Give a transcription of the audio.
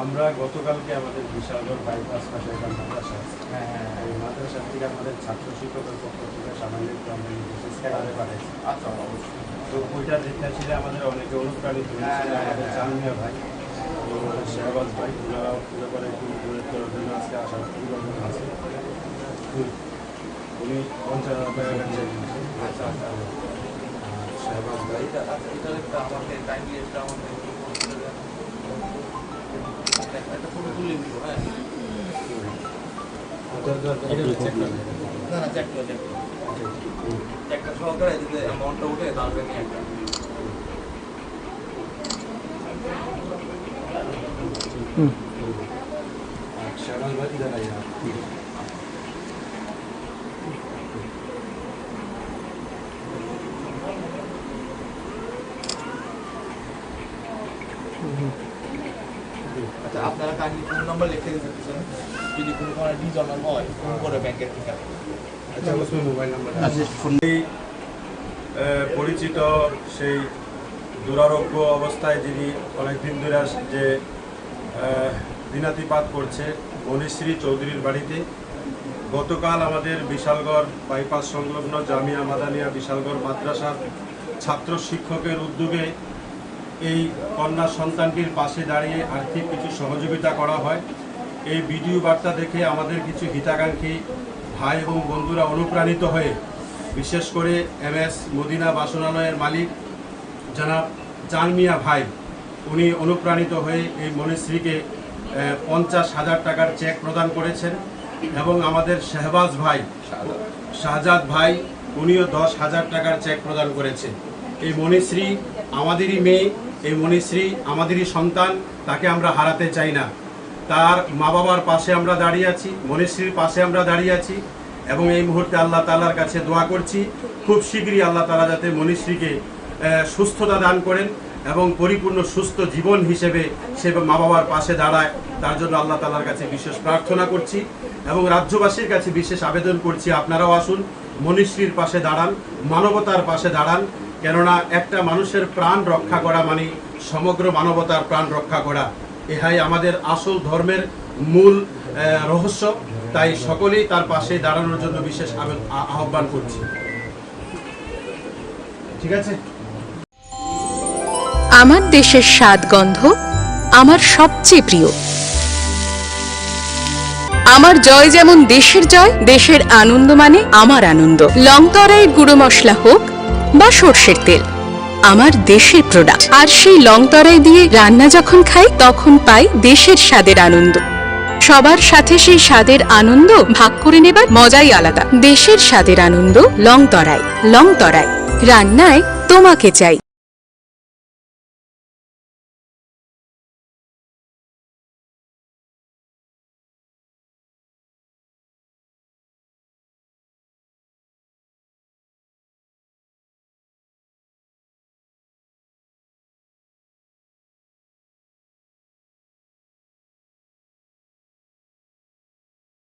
আমরা গতকালকে আমাদের বিশালগড় বাইপাস পাশে একটা মাদ্রাসা আছে, এই মাদ্রাসা থেকে আমাদের ছাত্র শিক্ষকের পক্ষ থেকে সামাজিক পাঠাইছি। আচ্ছা, তো ওইটা দেখতে ছিল আমাদের অনেকে অনুপ্রাণিত হয়েছিল। আমাদের জামিয়া ভাই, আমাদের শাহবাজ ভাই, ওনারা পুরো করে করার জন্য আজকে আসার পরিকল্পনা আছে। উনি 50,000 টাকা চেক দিয়েছেন। আচ্ছা আচ্ছা, শাহবাজ ভাই এটা একটা আমাকে কাইন্ডলি একটা আমাকে একটা ফটো তুলে দিও। হ্যাঁ, চেকটা সহকারে এদিকে অ্যামাউন্টটা উঠে তারপরে নিয়ে একটা শাহবাজ ভাই জানাই না। আচ্ছা, আপনারা কাইন্ডলি ফোন নাম্বার লিখে দিতেছেন, যদি কোনো ধরনের ডিজনাল হয় ফোন করে ব্যাংকের থেকে। আচ্ছা, মোবাইল নাম্বার পরিচিত সেই দুরারোগ্য অবস্থায় যিনি অনেকদিন ধরে যে দিনাতিপাত করছে মনীশ্রী চৌধুরীর বাড়িতে গতকাল আমাদের বিশালগড় বাইপাস সংলগ্ন জামিয়া মাদানিয়া বিশালগড় মাদ্রাসার ছাত্র শিক্ষকের উদ্যোগে এই কন্যা সন্তানটির পাশে দাঁড়িয়ে আর্থিক কিছু সহযোগিতা করা হয়। এই ভিডিও বার্তা দেখে আমাদের কিছু হিতাকাঙ্ক্ষী ভাই এবং বন্ধুরা অনুপ্রাণিত হয়ে, বিশেষ করে MS মদিনা বাসনালয়ের মালিক জনাব জামিয়া ভাই, উনি অনুপ্রাণিত হয়ে এই মনীশ্রীকে 50,000 টাকার চেক প্রদান করেছেন এবং আমাদের শাহবাজ ভাই, শাহজাদ ভাই, উনিও 10,000 টাকার চেক প্রদান করেছেন। এই মনীশ্রী আমাদেরই মেয়ে, এই মনীশ্রী আমাদেরই সন্তান, তাকে আমরা হারাতে চাই না। তার মা বাবার পাশে আমরা দাঁড়িয়ে আছি, মনীশ্রীর পাশে আমরা দাঁড়িয়ে আছি এবং এই মুহূর্তে আল্লাহ তাআলার কাছে দোয়া করছি খুব শীঘ্রই আল্লাহ তাআলা যাতে মনীশ্রীকে সুস্থতা দান করেন এবং পরিপূর্ণ সুস্থ জীবন হিসেবে সে মা বাবার পাশে দাঁড়ায়, তার জন্য আল্লাহ তাআলার কাছে বিশেষ প্রার্থনা করছি এবং রাজ্যবাসীর কাছে বিশেষ আবেদন করছি, আপনারাও আসুন, মনীশ্রীর পাশে দাঁড়ান, মানবতার পাশে দাঁড়ান। কেননা একটা মানুষের প্রাণ রক্ষা করা মানে সমগ্র মানবতার প্রাণ রক্ষা করা, ইহাই আমাদের আসল ধর্মের মূল রহস্য। তাই সকলেই তার পাশে দাঁড়ানোর জন্য বিশেষ আহ্বান করছি। ঠিক আছে। আমার দেশের স্বাদ গন্ধ আমার সবচেয়ে প্রিয়। আমার জয় যেমন দেশের জয়, দেশের আনন্দ মানে আমার আনন্দ। লংতরাইয়ের গুঁড়ো মশলা হোক বা সর্ষের তেল, আমার দেশের প্রোডাক্ট। আর সেই লংতরাই দিয়ে রান্না যখন খাই তখন পাই দেশের স্বাদের আনন্দ। সবার সাথে সেই স্বাদের আনন্দ ভাগ করে নেবার মজাই আলাদা। দেশের স্বাদের আনন্দ লংতরাই। লংতরাই, রান্নায় তোমাকে চাই।